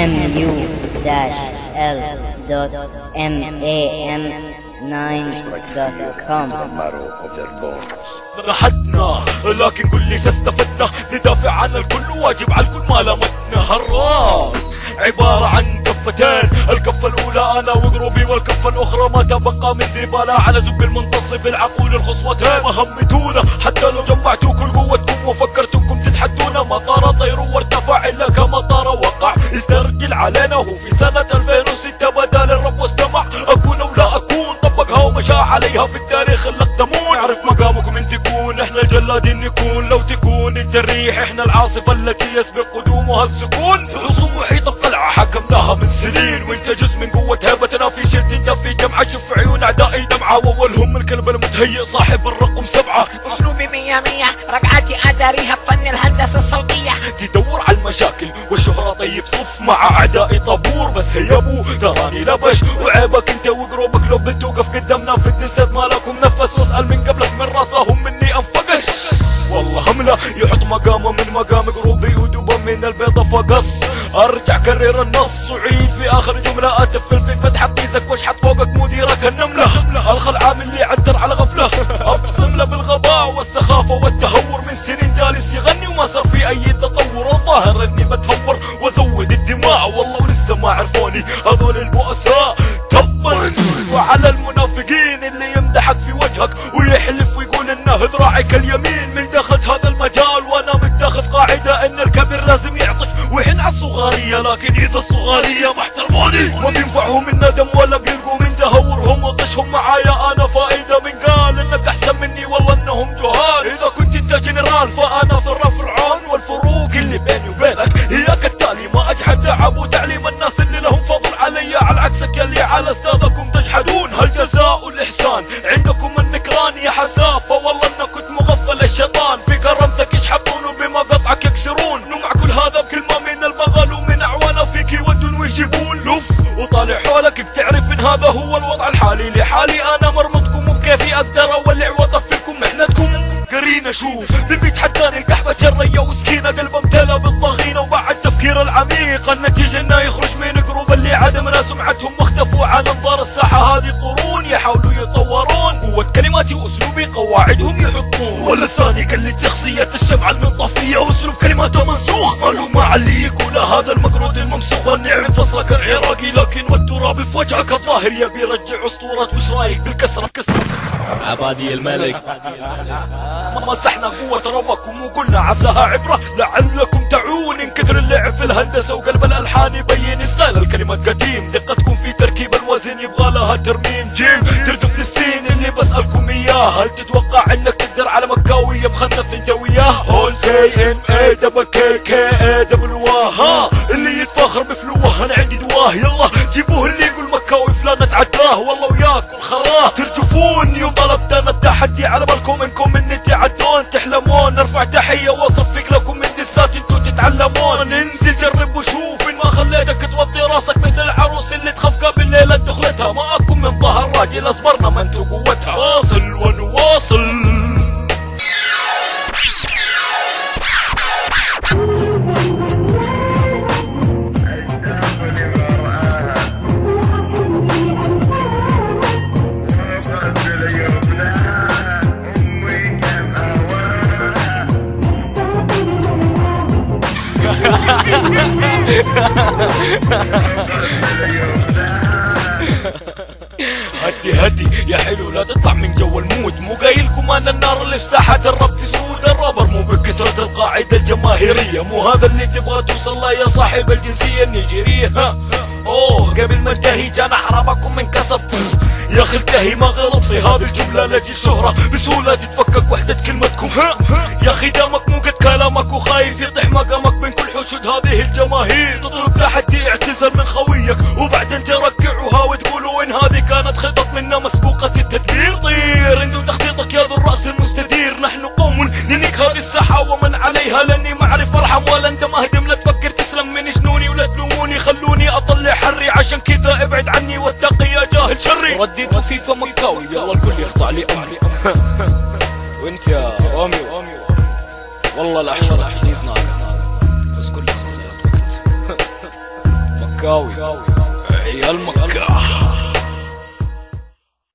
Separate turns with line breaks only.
mu-l.mam9.com.
نحتنا لكن كل شي استفدنا، ندافع عن الكل واجب على الكل ما لمتنا. هالراب عبارة عن كفتين، الكفة الأولى أنا وقروبي والكفة الأخرى ما تبقى من زبالة على زب المنتصف العقول الخصوتين. ما همتونا حتى لو جمعتوا كل قوتكم وفكرتكم تتحدونا، ما طار طير وارتفع إلا كما طار وقع. استرجل علينا هو في سنة 2006 بدا للرب واستمع، أكون أو لا أكون طبقها ومشى عليها في التاريخ الأقدمون. اعرف مقامكم إن تكون، إحنا الجلادين نكون، لو تكون أنت الريح إحنا العاصفة التي يسبق قدومها السكون. رسوم محيط القلعة حكمناها من سنين، وانت جزء من قوة هيبتنا في شرط انت في جمعة. شوف عيون أعدائي دمعة، وأولهم الكلب المتهيئ صاحب الرقم 7.
أسلوبي 100 رقعتي أداريها بفن الهندسة الصوتية.
تدور على المشاكل والشهرة طيب صف مع أعدائي طابور، بس هيبوا تراني لبش وعيبك انت وقروبك لو بتوقف قدامنا في الدسات ما لكم نفس. واسأل من قبلك من راسهم مني أنفقش. والله هملة يحط مقامه من مقام قروبي ودوبه من البيضة فقص. ارجع كرر النص وعيد في اخر جملة، اتفل في فتحة قيسك واشحت فوقك مديرك النملة. الخلعة اللي عنتر على غفلة، ابصم له بالغباء والسخافة والتهور. من سنين جالس يغني وما صار في اي تطور، الظاهر اني بتهور وازود الدماء. والله ولسه ما عرفوني هذول البؤساء تبا. وعلى المنافقين اللي يمدحك في وجهك ويحلف ويقول انه ذراعك اليمين، من دخلت هذا المجال وانا متاخذ قاعدة ان الكبير لازم يعطف وحين على الصغارية، لكن اذا الصغارية ما احترموني ما بينفعهم الندم ولا بيلقوا من تهورهم وغشهم معايا انا فائدة. من قال انك احسن مني والله انهم جهال، اذا كنت انت جنرال فانا في الرفرعون. والفروق اللي بيني وبينك هي كالتالي، ما اجحد تعب وتعليم الناس اللي لهم فضل علي على عكسك يلي على استاذكم تجحدون. هالجزاء والاحسان عندكم النكران يا حسافة، والله انك كنت مغفل الشيطان في كرمتك يشحطون وبمقطعك يكسرون. ومع كل هذا بكلمة من البغل ومن اعوانه فيك يودون ويجيبون لف. وطالع حولك بتعرف ان هذا هو الوضع الحالي لحالي، انا مرمطكم وبكيفي اقدر اولع واطفلكم محنتكم. قرينا شوف من بيتحداني القحبة شرية وسكينة قلبه امتلا بالطغينة. وبعد التفكير العميق النتيجة انه يخرج من قروب اللي عدمنا سمعتهم واختفوا عن انظار الساحة هذه قرون. يحاولوا يطورون قوة كلماتي واسلوبي قواعدهم يحطون. ولا الثاني قلد شخصية الشمعة المنطفية واسلوب كلماته منسوخ. معلومة على اللي يقول هذا المقرود الممسوخ. والنعم فصلك العراقي لكن والتراب في وجهك الظاهر يبي يرجع اسطورة. وش رايك بالكسرة
عبادي الملك؟
مسحنا قوة ربكم وقلنا عساها عبرة لعلكم تعون. ان كثر اللعب في الهندسة وقلب الالحان يبين ستايل الكلمات قديم. دقتكم في تركيب الوزن يبغى لها ترميم جيم. تردف للسين اللي بسألكم اياه، هل تتوقع انك تقدر على مكاوية مخنف انت وياه؟ هول سي ام اي دبل كي كي اي دبل واه، اللي يتفاخر بفلوه انا عندي دواه. يلا جيبوه اللي يقول مكاوي فلان اتعداه، والله وياكم خراه. ترجفون يوم طلبت انا التحدي على بالكم انكم مني تعدون تحلمون. نرفع تحية واصفق لكم من دسات انتو تتعلمون. انزل جرب وشوف ان ما خليتك توطي راسك مثل العروس اللي تخاف قبل ليلة دخلتها. ما اكون من ظهر راجل اصبرنا ما انتو قوتها. واصل ونواصل. هدي يا حلو لا تطلع من جو المود. مو قايلكم انا النار اللي في ساحة الرب تسود. الرابر مو بكثرة القاعدة الجماهيرية، مو هذا اللي تبغى توصل له يا صاحب الجنسية النيجيرية. اوه قبل ما انتهي جانا حرامكم من كسب. يا اخي التهي ما غلط في هذه الجملة لاجل الشهرة بسهولة تتفكك وحدة كلمتكم. يا اخي دامك مو قد كلامك وخايف يطيح مقامك بين كل حشود هذه الجماهير. تطلب تحدي اعتذر من خويك وبعدين تركعوها وتقولوا ان هذه كانت خطط منا مسبوقة التدبير. طير انت وتخطيطك يا ذو الرأس المستدير. نحن قوم ننيك هذه الساحة ومن عليها، لاني ما اعرف ارحم ولا اندم اهدم. لا تفكر تسلم من جنوني ولا تلوموني، خلوني اطلع حري عشان كذا ابعد عني واتقي يا جاهل شري. رديت في فم مكاوي يلا الكل يخضع لي امري. وانت يا رامي والله لا احشرك حديث نار بس كل مكاوي عيال مكة.